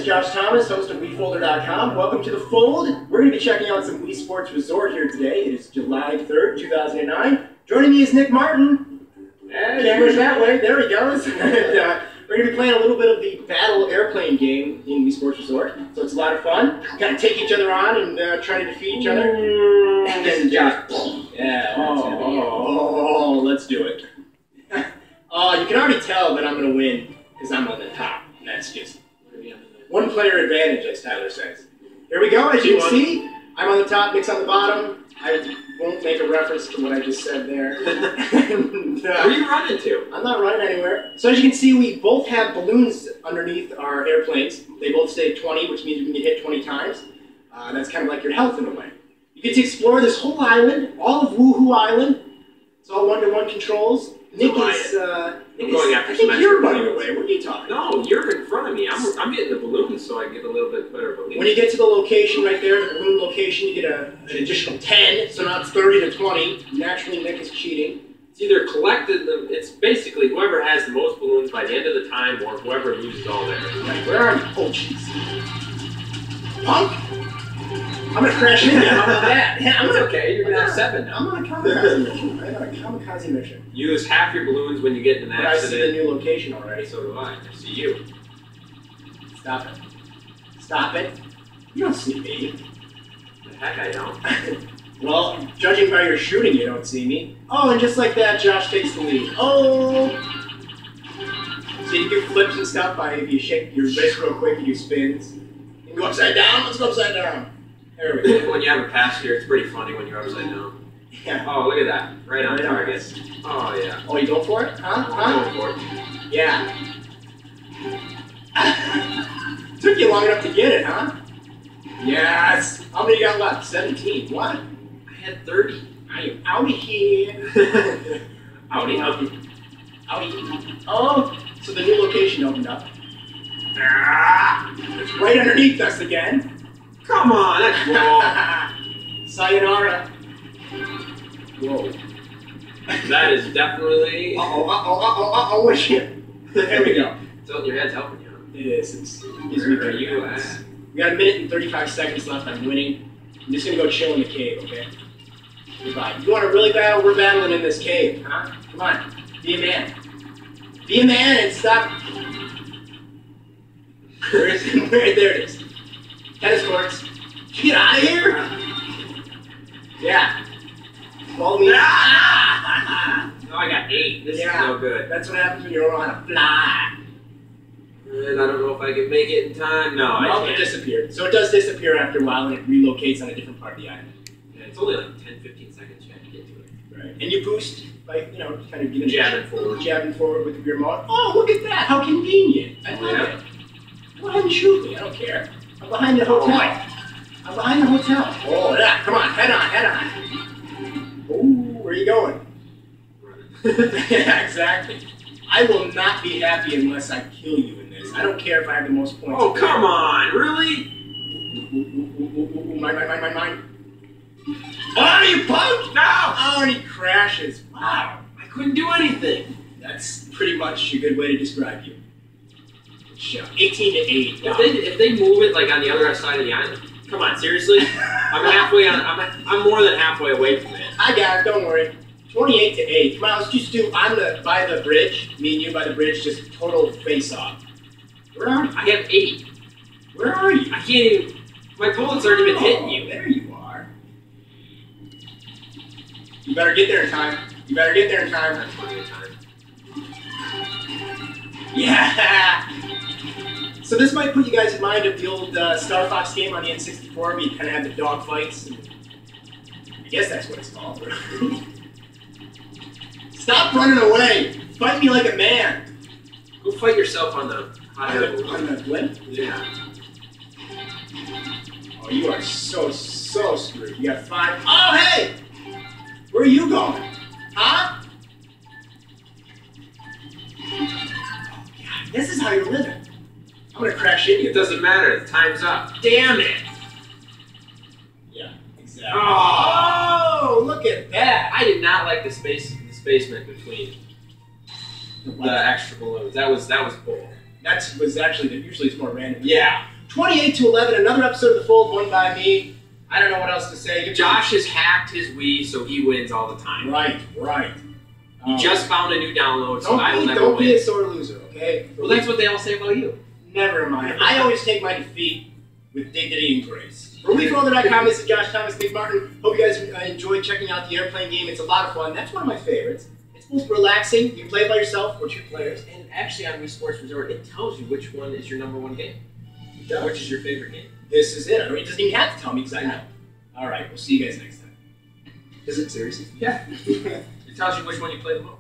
Josh Thomas, host of WeFolder.com. Welcome to The Fold. We're going to be checking out some Wii Sports Resort here today. It is July 3rd, 2009. Joining me is Nick Martin. Camera's that way. There he goes. And, we're going to be playing a little bit of the Battle Airplane game in Wii Sports Resort. So it's a lot of fun. Kind of take each other on and try to defeat each other. And then just... Yeah. Oh, let's do it. You can already tell that I'm going to win because I'm on the top. And that's just one player advantage, as Tyler says. Here we go. As you can see, I'm on the top, Nick's on the bottom. I won't make a reference to what I just said there. Where are you running to? I'm not running anywhere. So as you can see, we both have balloons underneath our airplanes. They both stay at 20, which means we can get hit 20 times. That's kind of like your health in a way. You get to explore this whole island, all of Woohoo Island. It's all one-to-one controls. Nick is, going after I think some you're extra running balloons. away. What are you talking about? No, you're in front of me. I'm getting the balloons so I get a little bit better balloons. When you get to the location right there, the balloon location, you get an additional 10, so now it's 30 to 20. Naturally, Nick is cheating. It's either collected, it's basically whoever has the most balloons by the end of the time or whoever loses all theirs. Right, where are you? Oh, jeez. Punk! I'm gonna crash into you. How about that? Yeah, It's okay, you're gonna have 7 now. I'm on a kamikaze mission. I'm on a kamikaze mission. Use half your balloons when you get in an But I see the accident. new location already. So do I. I see you. Stop it. Stop it. You don't see me. The heck I don't. Well, judging by your shooting, you don't see me. Oh, and just like that, Josh takes the lead. Oh! So you do flips and stuff by if you shake your wrist real quick, you do spins. You can go upside down. Let's go upside down. There we go. When you have a passenger, it's pretty funny when you're upside down. Yeah. Oh, look at that. Right on Right on. target. Oh, yeah. Oh, you go for it? Huh? I'm going for it. Yeah. Took you long enough to get it, huh? Yes. How many you got left? 17. What? I had 30. I am out of here. Outie, outie. Outie. Oh, so the new location opened up. Ah, it's right underneath us again. Come on, that's wrong. Sayonara. Whoa. That is definitely... Oh, shit. There we go. Tilting your head's helping you. It is. It gives Where me are you very at? We got a minute and 35 seconds left. I'm winning. I'm just going to go chill in the cave, okay? Goodbye. You want to really battle? We're battling in this cave, huh? Come on. Be a man. Be a man and stop. Where is it? There it is. Tennis courts. Get out of here! Yeah. Follow me. Ah! No, I got 8. This Yeah. is no good. That's what happens when you don't know how to fly. And I don't know if I can make it in time. No, I Well, it can't. disappeared. So it does disappear after a while and it relocates on a different part of the island. Yeah, it's only like 10-15 seconds you have to get to it. Right. And you boost by, kind of giving Jabbing forward. with the rear mode. Oh, look at that! How convenient! I love Yeah. it. Go ahead and shoot me. I don't care. I'm behind the hotel. I'm behind the hotel. Oh, yeah. Come on. Head on. Ooh, where are you going? Yeah, exactly. I will not be happy unless I kill you in this. I don't care if I have the most points. Oh, come on. Really? Ooh, mine. Oh, you punk! No! Oh, and he crashes. Wow. I couldn't do anything. That's pretty much a good way to describe you. 18 to 8. Wow. If they move it like on the other side of the island, come on, seriously? I'm more than halfway away from it. I got it, don't worry. 28 to 8. Come on, let's just do by the bridge. Me and you by the bridge, just total face off. Where are you? I have 8. Where are you? I can't even. My bullet's already been hitting you. There you are. You better get there in time. That's plenty of time. Yeah! So this might put you guys in mind of the old Star Fox game on the N64 where you kind of had the dog fights. And I guess that's what it's called. Stop running away! Fight me like a man! Go fight yourself on the hot air balloon. On the blimp? Yeah. Oh, you are so screwed. You got 5. Oh, hey! Where are you going? Huh? Oh, God, this is how you're living. I'm gonna crash into you. It doesn't matter. The time's up. Damn it! Yeah, exactly. Oh! Look at that! I did not like the spacement between the extra balloons. That was bull. That was actually, usually it's more random. Yeah. 28-11, another episode of The Fold won by me. I don't know what else to say. Josh has hacked his Wii, so he wins all the time. Right. He just found a new download, so I will never Don't be win. a sore loser, okay? Well, that's what they all say about you. Never mind. I always take my defeat with dignity and grace. For WeFolder.com, this is Josh Thomas, Nick Martin. Hope you guys enjoyed checking out the airplane game. It's a lot of fun. That's one of my favorites. It's both relaxing. You can play it by yourself or two players. And actually, on Wii Sports Resort, it tells you which one is your #1 game. Yeah. Which is your favorite game. This is it. I mean, it doesn't even have to tell me because I know. All right, we'll see you guys next time. Is it seriously? Yeah. It tells you which one you play the most.